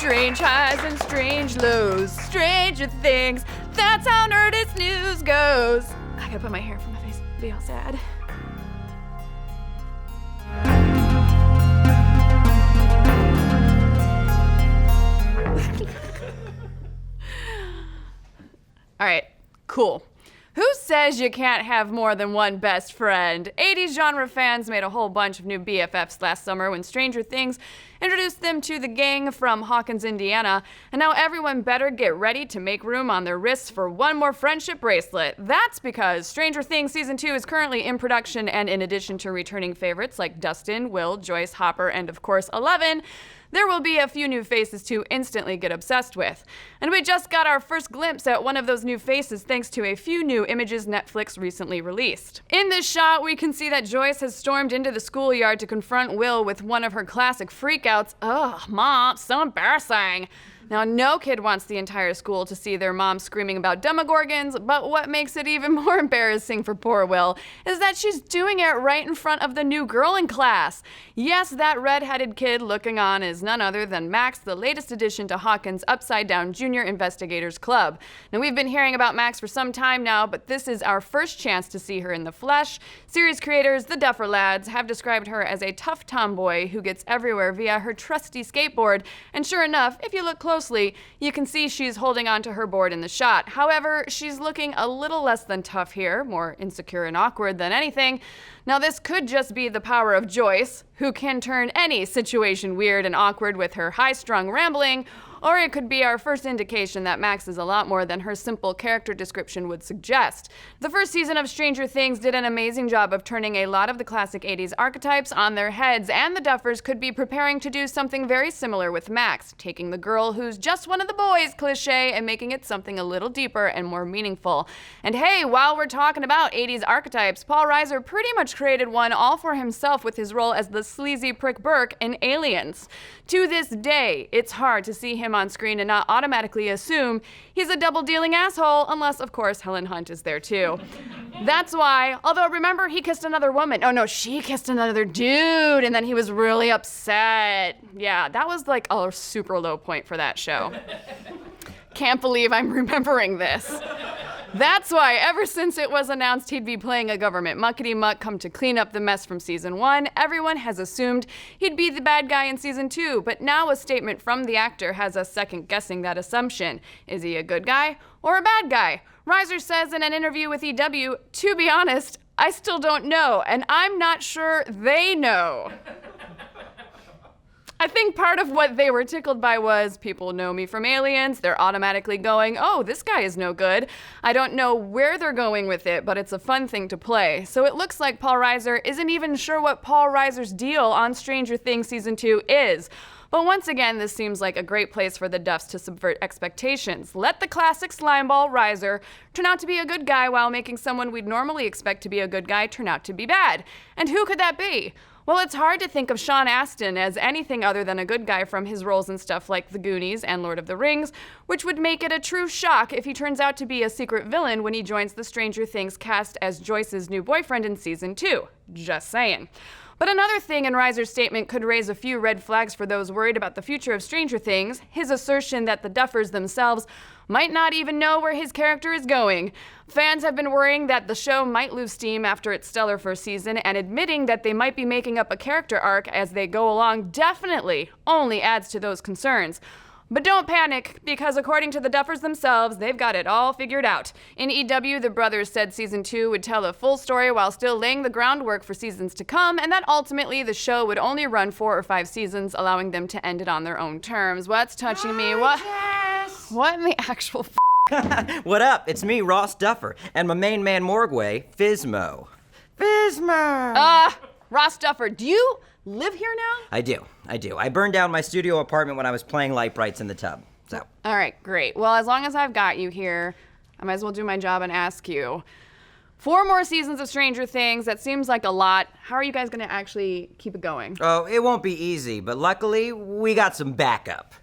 Strange highs and strange lows, stranger things. That's how Nerdist news goes. I gotta put my hair from my face, be all sad. All right, cool. Who says you can't have more than one best friend? 80s genre fans made a whole bunch of new BFFs last summer when Stranger Things introduced them to the gang from Hawkins, Indiana, and now everyone better get ready to make room on their wrists for one more friendship bracelet. That's because Stranger Things Season 2 is currently in production, and in addition to returning favorites like Dustin, Will, Joyce, Hopper, and of course Eleven, there will be a few new faces to instantly get obsessed with. And we just got our first glimpse at one of those new faces thanks to a few new images Netflix recently released. In this shot, we can see that Joyce has stormed into the schoolyard to confront Will with one of her classic freakouts. Ugh, Mom, so embarrassing. Now, no kid wants the entire school to see their mom screaming about demogorgons, but what makes it even more embarrassing for poor Will is that she's doing it right in front of the new girl in class. Yes, that red-headed kid looking on is none other than Max, the latest addition to Hawkins' upside-down Junior Investigators Club. Now, we've been hearing about Max for some time now, but this is our first chance to see her in the flesh. Series creators, the Duffer Lads, have described her as a tough tomboy who gets everywhere via her trusty skateboard, and sure enough, if you look closely, you can see she's holding onto her board in the shot. However, she's looking a little less than tough here, more insecure and awkward than anything. Now, this could just be the power of Joyce, who can turn any situation weird and awkward with her high-strung rambling, or it could be our first indication that Max is a lot more than her simple character description would suggest. The first season of Stranger Things did an amazing job of turning a lot of the classic 80s archetypes on their heads, and the Duffers could be preparing to do something very similar with Max, taking the girl who's just one of the boys cliche and making it something a little deeper and more meaningful. And hey, while we're talking about 80s archetypes, Paul Reiser pretty much created one all for himself with his role as the sleazy prick Burke in Aliens. To this day, it's hard to see him on screen and not automatically assume he's a double-dealing asshole, unless, of course, Helen Hunt is there too. That's why, although remember, he kissed another woman. Oh no, she kissed another dude, and then he was really upset. Yeah, that was like a super low point for that show. Can't believe I'm remembering this. That's why, ever since it was announced he'd be playing a government muckety-muck come to clean up the mess from Season 1, everyone has assumed he'd be the bad guy in Season 2, but now a statement from the actor has us second-guessing that assumption. Is he a good guy or a bad guy? Reiser says in an interview with EW, "To be honest, I still don't know, and I'm not sure they know." I think part of what they were tickled by was, people know me from Aliens, they're automatically going, oh, this guy is no good. I don't know where they're going with it, but it's a fun thing to play. So it looks like Paul Reiser isn't even sure what Paul Reiser's deal on Stranger Things Season 2 is. But once again, this seems like a great place for the Duffs to subvert expectations. Let the classic slimeball Reiser turn out to be a good guy while making someone we'd normally expect to be a good guy turn out to be bad. And who could that be? Well, it's hard to think of Sean Astin as anything other than a good guy from his roles in stuff like The Goonies and Lord of the Rings, which would make it a true shock if he turns out to be a secret villain when he joins the Stranger Things cast as Joyce's new boyfriend in Season 2. Just saying. But another thing in Reiser's statement could raise a few red flags for those worried about the future of Stranger Things, his assertion that the Duffers themselves might not even know where his character is going. Fans have been worrying that the show might lose steam after its stellar first season, and admitting that they might be making up a character arc as they go along definitely only adds to those concerns. But don't panic, because according to the Duffers themselves, they've got it all figured out. In EW, the brothers said Season 2 would tell a full story while still laying the groundwork for seasons to come, and that ultimately the show would only run 4 or 5 seasons, allowing them to end it on their own terms. What's touching me? What in the actual What up? It's me, Ross Duffer, and my main man Morgway, Fizmo. Ross Duffer, do you live here now? I do. I burned down my studio apartment when I was playing Light Brights in the tub, so. All right, great. Well, as long as I've got you here, I might as well do my job and ask you. 4 more seasons of Stranger Things, that seems like a lot. How are you guys gonna actually keep it going? Oh, it won't be easy, but luckily, we got some backup.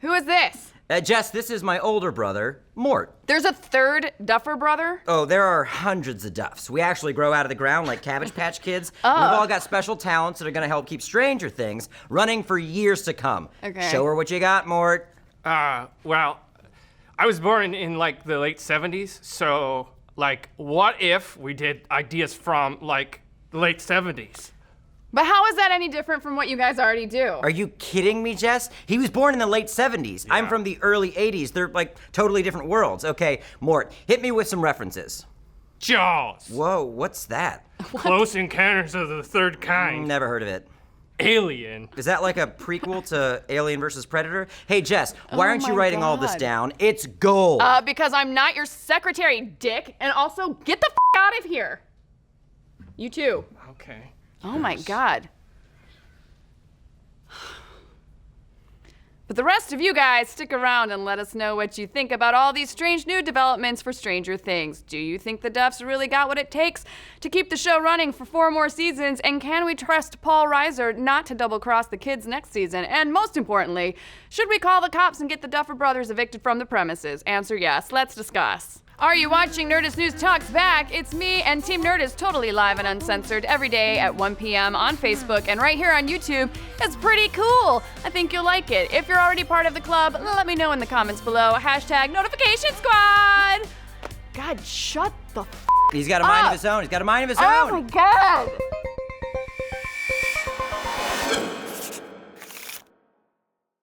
Who is this? Jess, this is my older brother, Mort. There's a third Duffer brother? Oh, there are hundreds of Duffs. We actually grow out of the ground like Cabbage Patch Kids. We've all got special talents that are gonna help keep Stranger Things running for years to come. Okay. Show her what you got, Mort. Well, I was born in like the late 70s, so like what if we did ideas from like the late 70s? But how is that any different from what you guys already do? Are you kidding me, Jess? He was born in the late 70s. I'm from the early 80s. They're like totally different worlds. Okay, Mort, hit me with some references. Jaws. Whoa, what's that? Close Encounters of the Third Kind. Never heard of it. Alien. Is that like a prequel to Alien vs. Predator? Hey, Jess, why aren't you writing all this down? It's gold. Because I'm not your secretary, dick. And also, get the out of here. You too. Okay. Oh my God. But the rest of you guys, stick around and let us know what you think about all these strange new developments for Stranger Things. Do you think the Duffs really got what it takes to keep the show running for 4 more seasons? And can we trust Paul Reiser not to double-cross the kids next season? And most importantly, should we call the cops and get the Duffer brothers evicted from the premises? Answer yes. Let's discuss. Are you watching Nerdist News Talks Back? It's me and Team Nerdist, totally live and uncensored every day at 1 p.m. on Facebook and right here on YouTube. It's pretty cool. I think you'll like it. If you're already part of the club, let me know in the comments below. #Notification Squad. God, shut the He's got a mind of his own. He's got a mind of his Oh own. my God.